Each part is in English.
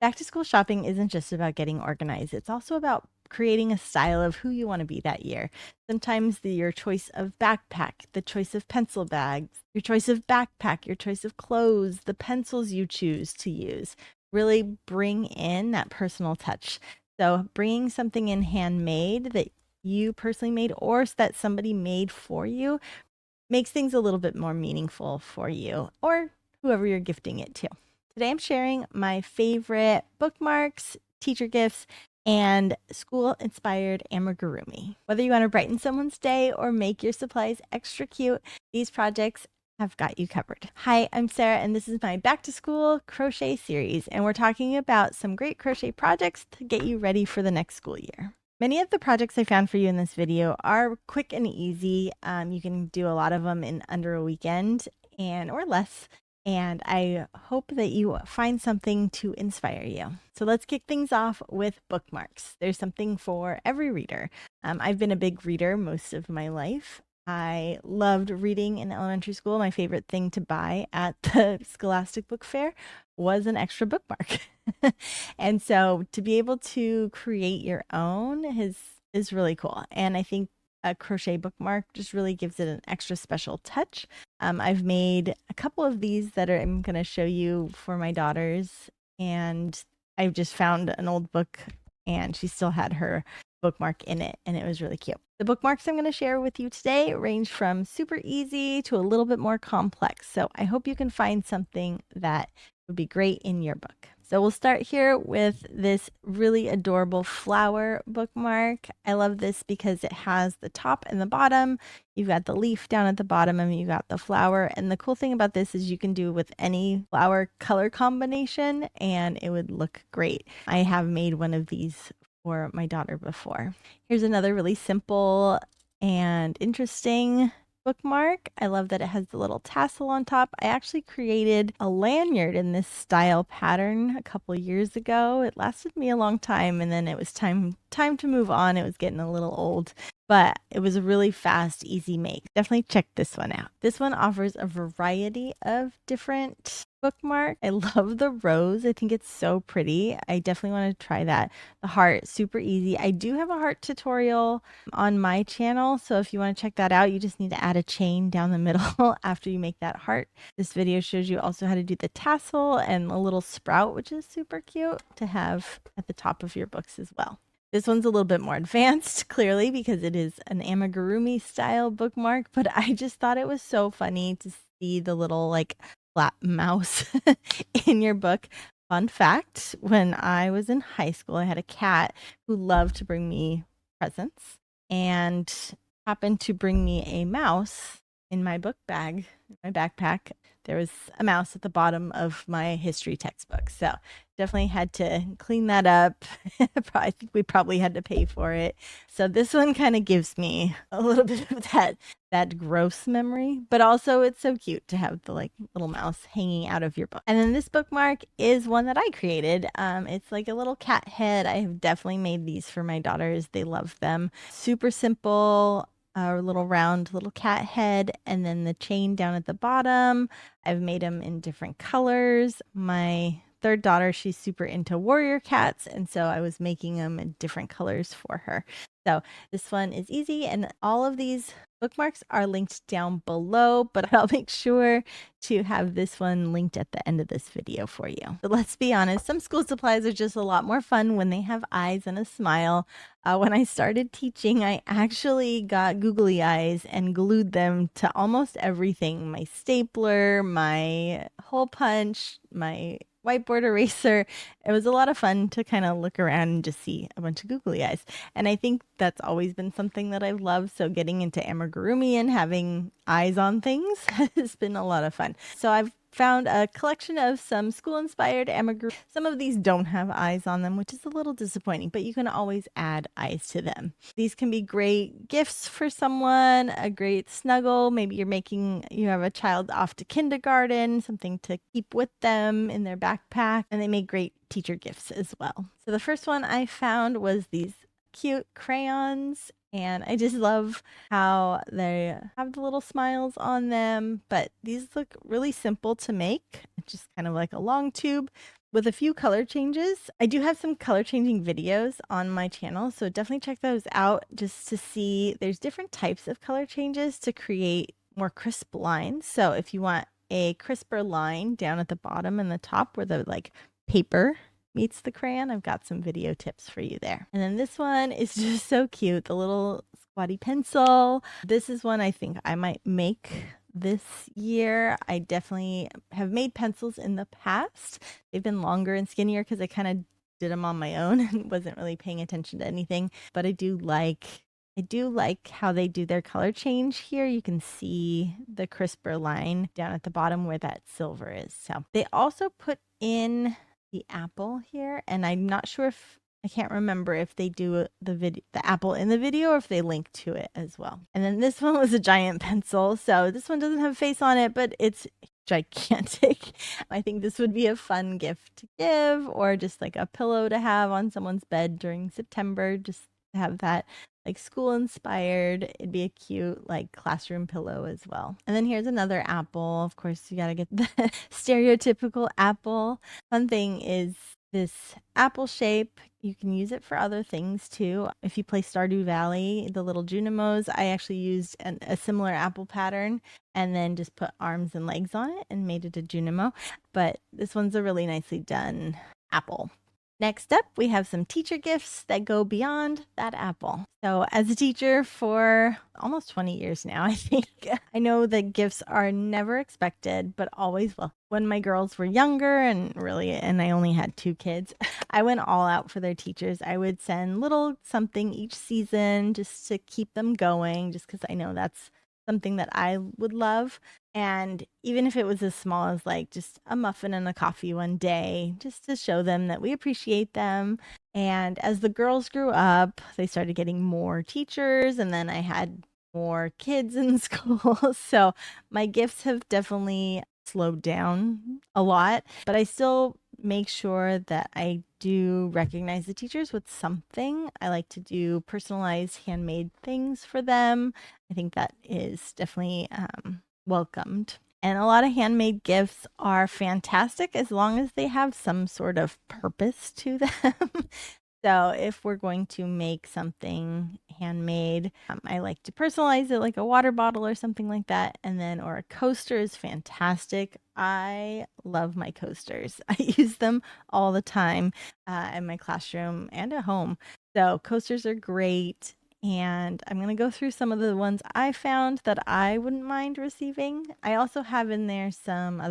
Back to school shopping isn't just about getting organized. It's also about creating a style of who you want to be that year. Sometimes your choice of backpack, the choice of pencil bags, your choice of backpack, your choice of clothes, the pencils you choose to use really bring in that personal touch. So bringing something in handmade that you personally made or that somebody made for you makes things a little bit more meaningful for you or whoever you're gifting it to. Today I'm sharing my favorite bookmarks, teacher gifts, and school-inspired amigurumi. Whether you want to brighten someone's day or make your supplies extra cute, these projects have got you covered. Hi, I'm Sarah, and this is my Back-to-School Crochet Series, and we're talking about some great crochet projects to get you ready for the next school year. Many of the projects I found for you in this video are quick and easy. You can do a lot of them in under a weekend or less. And I hope that you find something to inspire you. So let's kick things off with bookmarks. There's something for every reader. I've been a big reader most of my life. I loved reading in elementary school. My favorite thing to buy at the Scholastic Book Fair was an extra bookmark. And so to be able to create your own is really cool. And I think a crochet bookmark just really gives it an extra special touch. I've made a couple of these that I'm going to show you for my daughters. And I've just found an old book and she still had her bookmark in it and it was really cute. The bookmarks I'm going to share with you today range from super easy to a little bit more complex. So I hope you can find something that would be great in your book. So we'll start here with this really adorable flower bookmark. I love this because it has the top and the bottom. You've got the leaf down at the bottom and you got the flower. And the cool thing about this is you can do with any flower color combination and it would look great. I have made one of these for my daughter before. Here's another really simple and interesting bookmark. I love that it has the little tassel on top. I actually created a lanyard in this style pattern a couple years ago. It lasted me a long time and then it was time to move on. It was getting a little old, but it was a really fast, easy make. Definitely check this one out. This one offers a variety of different bookmark. I love the rose. I think it's so pretty. I definitely want to try that. The heart, super easy. I do have a heart tutorial on my channel, so if you want to check that out, you just need to add a chain down the middle after you make that heart. This video shows you also how to do the tassel and a little sprout, which is super cute to have at the top of your books as well. This one's a little bit more advanced, clearly, because it is an amigurumi style bookmark, but I just thought it was so funny to see the little like flat mouse in your book. Fun fact, when I was in high school, I had a cat who loved to bring me presents and happened to bring me a mouse in my book bag, in my backpack. There was a mouse at the bottom of my history textbook. So definitely had to clean that up. I think we probably had to pay for it. So this one kind of gives me a little bit of that gross memory, but also it's so cute to have the like little mouse hanging out of your book. And then this bookmark is one that I created. It's like a little cat head. I have definitely made these for my daughters. They love them. Super simple. A little round little cat head and then the chain down at the bottom. I've made them in different colors. My third daughter, she's super into warrior cats, and so I was making them in different colors for her. So this one is easy, and all of these bookmarks are linked down below, but I'll make sure to have this one linked at the end of this video for you. But let's be honest, some school supplies are just a lot more fun when they have eyes and a smile. When I started teaching, I actually got googly eyes and glued them to almost everything. My stapler, my hole punch, my whiteboard eraser. It was a lot of fun to kind of look around and just see a bunch of googly eyes. And I think that's always been something that I've loved. So getting into amigurumi and having eyes on things has been a lot of fun. So I've found a collection of some school-inspired amigurumi. Some of these don't have eyes on them, which is a little disappointing, but you can always add eyes to them. These can be great gifts for someone, a great snuggle. Maybe you have a child off to kindergarten, something to keep with them in their backpack, and they make great teacher gifts as well. So the first one I found was these cute crayons. And I just love how they have the little smiles on them, but these look really simple to make. It's just kind of like a long tube. with a few color changes. I do have some color changing videos on my channel, so definitely check those out just to see there's different types of color changes to create more crisp lines. So if you want a crisper line down at the bottom and the top where the like paper meets the crayon, I've got some video tips for you there. And then this one is just so cute, the little squatty pencil. This is one I think I might make this year. I definitely have made pencils in the past. They've been longer and skinnier because I kind of did them on my own and wasn't really paying attention to anything. But I do like how they do their color change here. You can see the crisper line down at the bottom where that silver is. So they also put in the apple here, and I'm not sure if I can't remember if they do the apple in the video or if they link to it as well. And then this one was a giant pencil. So this one doesn't have a face on it, but it's gigantic. I think this would be a fun gift to give, or just like a pillow to have on someone's bed during September, just to have that like school inspired. It'd be a cute like classroom pillow as well. And then here's another apple. Of course, you got to get the stereotypical apple. Fun thing is this apple shape. You can use it for other things too. If you play Stardew Valley, the little Junimos, I actually used a similar apple pattern and then just put arms and legs on it and made it a Junimo. But this one's a really nicely done apple. Next up, we have some teacher gifts that go beyond that apple. So as a teacher for almost 20 years now, I think, I know that gifts are never expected, but always welcome. When my girls were younger and I only had 2 kids, I went all out for their teachers. I would send little something each season just to keep them going, just because I know that's something that I would love. And even if it was as small as like just a muffin and a coffee one day, just to show them that we appreciate them. And as the girls grew up, they started getting more teachers, and then I had more kids in school. So my gifts have definitely slowed down a lot, but I still make sure that I do recognize the teachers with something. I like to do personalized handmade things for them. I think that is definitely welcomed. And a lot of handmade gifts are fantastic as long as they have some sort of purpose to them. So if we're going to make something handmade, I like to personalize it like a water bottle or something like that. And then, or a coaster is fantastic. I love my coasters. I use them all the time in my classroom and at home. So coasters are great. And I'm going to go through some of the ones I found that I wouldn't mind receiving. I also have in there some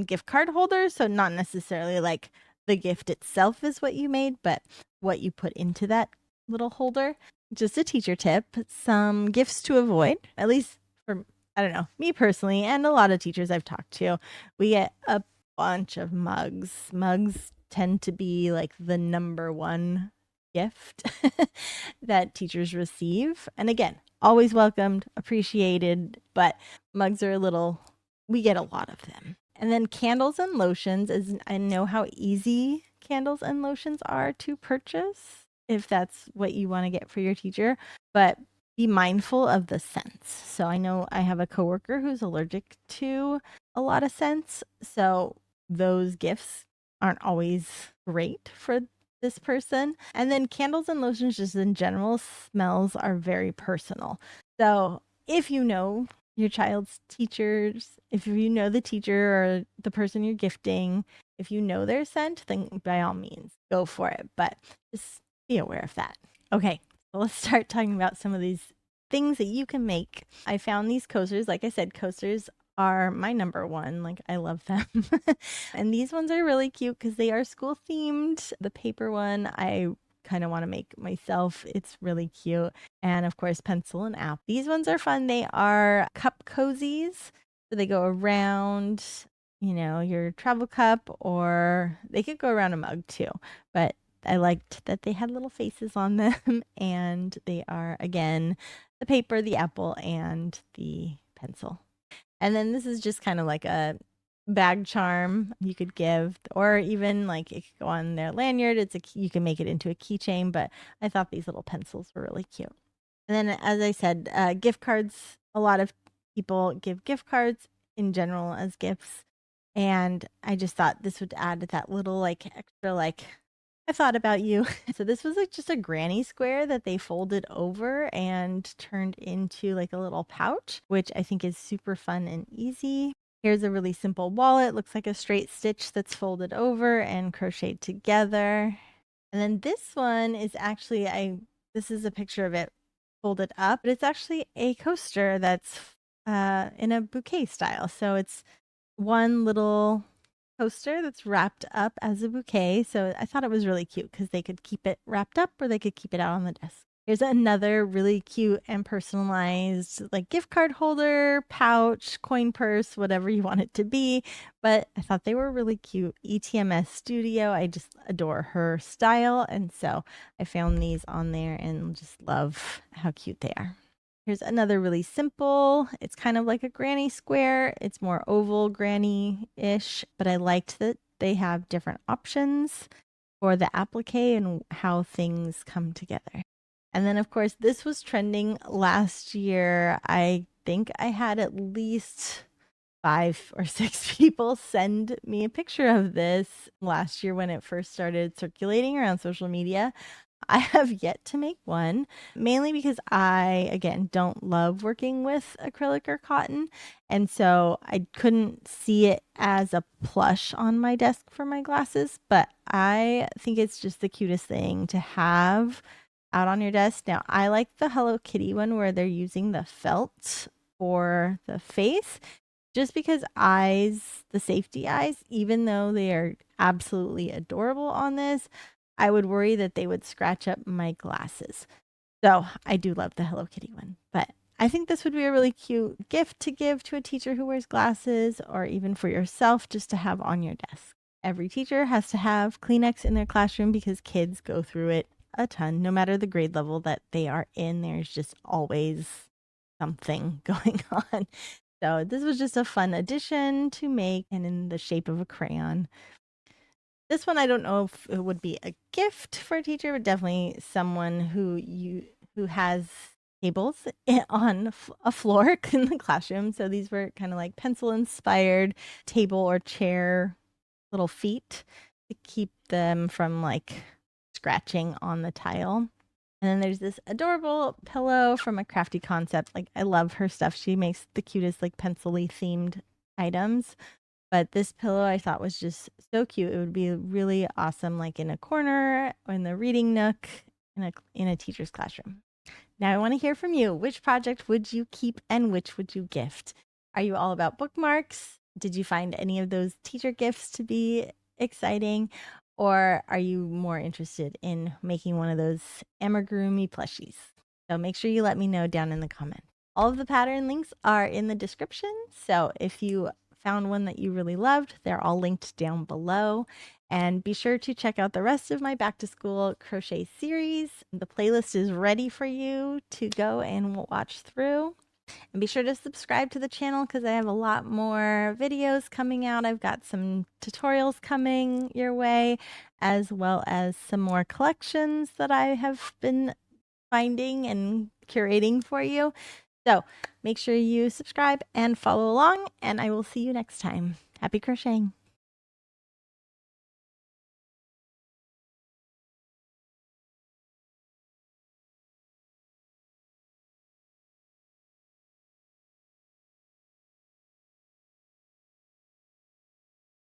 gift card holders. So not necessarily like the gift itself is what you made, but what you put into that little holder. Just a teacher tip, some gifts to avoid, at least for, I don't know, me personally, and a lot of teachers I've talked to, we get a bunch of mugs. Mugs tend to be like the number one gift that teachers receive. And again, always welcomed, appreciated, but mugs are we get a lot of them. And then candles and lotions, as I know how easy candles and lotions are to purchase if that's what you want to get for your teacher, but be mindful of the scents. So I know I have a coworker who's allergic to a lot of scents, so those gifts aren't always great for this person. And then candles and lotions just in general, smells are very personal. So if you know your child's teachers, if you know the teacher or the person you're gifting, if you know their scent, then by all means go for it. But just be aware of that. Okay, so let's start talking about some of these things that you can make. I found these coasters. Like I said, coasters are my number one. Like, I love them. And these ones are really cute because they are school themed. The paper one, I kind of want to make myself. It's really cute. And of course, pencil and app. These ones are fun. They are cup cozies. So they go around, your travel cup, or they could go around a mug too. But I liked that they had little faces on them, and they are, again, the paper, the apple, and the pencil. And then this is just kind of like a bag charm you could give, or even like it could go on their lanyard. You can make it into a keychain, but I thought these little pencils were really cute. And then, as I said, gift cards. A lot of people give gift cards in general as gifts. And I just thought this would add that little like extra like I thought about you. So this was like just a granny square that they folded over and turned into like a little pouch, which I think is super fun and easy. Here's a really simple wallet. Looks like a straight stitch that's folded over and crocheted together. And then this one is actually this is a picture of it folded up, but it's actually a coaster that's in a bouquet style. So it's one little coaster that's wrapped up as a bouquet. So I thought it was really cute because they could keep it wrapped up or they could keep it out on the desk. Here's another really cute and personalized like gift card holder, pouch, coin purse, whatever you want it to be. But I thought they were really cute. ETMS Studio. I just adore her style. And so I found these on there and just love how cute they are. Here's another really simple. It's kind of like a granny square. It's more oval granny-ish, but I liked that they have different options for the applique and how things come together. And then, of course, this was trending last year. I think I had at least 5 or 6 people send me a picture of this last year when it first started circulating around social media. I have yet to make one, mainly because I, again, don't love working with acrylic or cotton. And so I couldn't see it as a plush on my desk for my glasses, but I think it's just the cutest thing to have out on your desk. Now, I like the Hello Kitty one where they're using the felt for the face, just because eyes, the safety eyes, even though they are absolutely adorable on this, I would worry that they would scratch up my glasses. So I do love the Hello Kitty one, but I think this would be a really cute gift to give to a teacher who wears glasses, or even for yourself just to have on your desk. Every teacher has to have Kleenex in their classroom because kids go through it a ton. No matter the grade level that they are in, there's just always something going on. So this was just a fun addition to make, and in the shape of a crayon. This one, I don't know if it would be a gift for a teacher, but definitely someone who has tables on a floor in the classroom. So these were kind of like pencil inspired table or chair little feet to keep them from like scratching on the tile. And then there's this adorable pillow from a Crafty Concept. Like, I love her stuff. She makes the cutest like pencil-y themed items. But this pillow I thought was just so cute. It would be really awesome like in a corner or in the reading nook in a teacher's classroom. Now I want to hear from you. Which project would you keep and which would you gift? Are you all about bookmarks? Did you find any of those teacher gifts to be exciting? Or are you more interested in making one of those amigurumi plushies? So make sure you let me know down in the comments. All of the pattern links are in the description. So if you found one that you really loved, they're all linked down below. And be sure to check out the rest of my back to school crochet series. The playlist is ready for you to go and watch through. And be sure to subscribe to the channel because I have a lot more videos coming out. I've got some tutorials coming your way, as well as some more collections that I have been finding and curating for you. So make sure you subscribe and follow along, and I will see you next time. Happy crocheting!